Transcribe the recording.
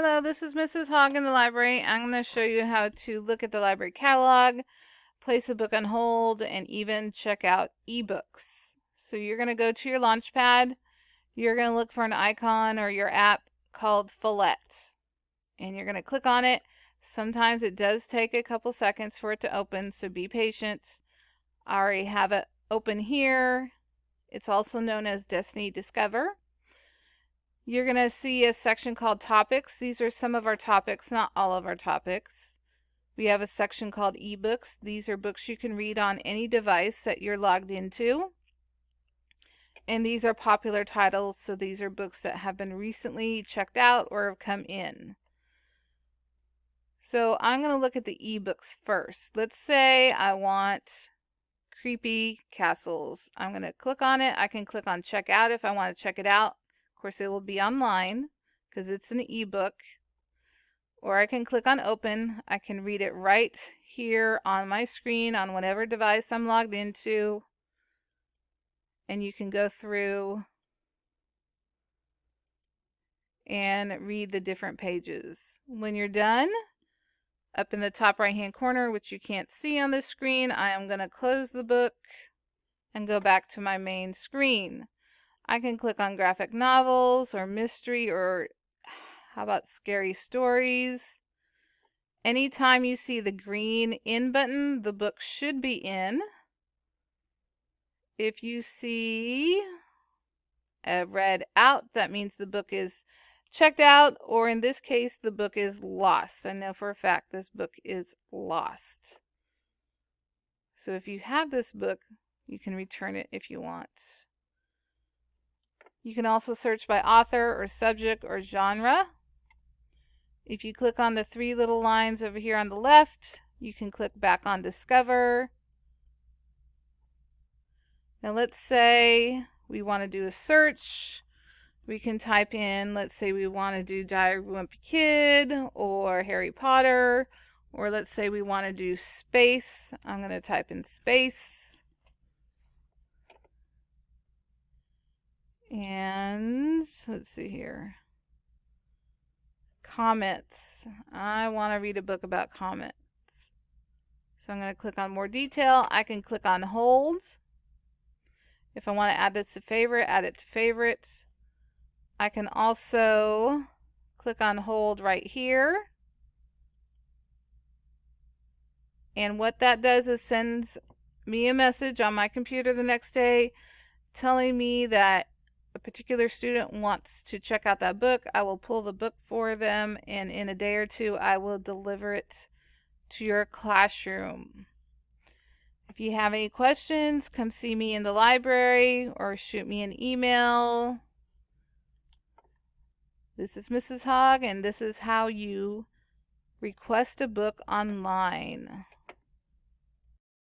Hello, this is Mrs. Hogg in the library. I'm going to show you how to look at the library catalog, place a book on hold, and even check out ebooks. So you're going to go to your Launchpad. You're going to look for an icon or your app called Follett, and you're going to click on it. Sometimes it does take a couple seconds for it to open, so be patient. I already have it open here. It's also known as Destiny Discover. You're going to see a section called Topics. These are some of our topics, not all of our topics. We have a section called eBooks. These are books you can read on any device that you're logged into. And these are popular titles, so these are books that have been recently checked out or have come in. So I'm going to look at the ebooks first. Let's say I want Creepy Castles. I'm going to click on it. I can click on Check Out if I want to check it out. Of course, it will be online because it's an ebook. Or I can click on Open. I can read it right here on my screen on whatever device I'm logged into. And you can go through and read the different pages. When you're done, up in the top right hand corner, which you can't see on this screen, I am going to close the book and go back to my main screen. I can click on graphic novels or mystery or how about scary stories. Anytime you see the green in button, the book should be in. If you see a red out, that means the book is checked out, or in this case, the book is lost. I know for a fact this book is lost. So if you have this book, you can return it if you want. You can also search by author or subject or genre. If you click on the three little lines over here on the left, you can click back on Discover. Now let's say we want to do a search. We can type in, let's say we want to do Diary of a Wimpy Kid or Harry Potter, or let's say we want to do space. I'm going to type in space. And let's see here. Comets. I want to read a book about comets. So I'm going to click on more detail. I can click on hold. If I want to add this to favorite, add it to favorites. I can also click on hold right here. And what that does is sends me a message on my computer the next day telling me that a particular student wants to check out that book. I will pull the book for them, and in a day or two, I will deliver it to your classroom. If you have any questions, come see me in the library or shoot me an email. This is Mrs. Hogg, and this is how you request a book online.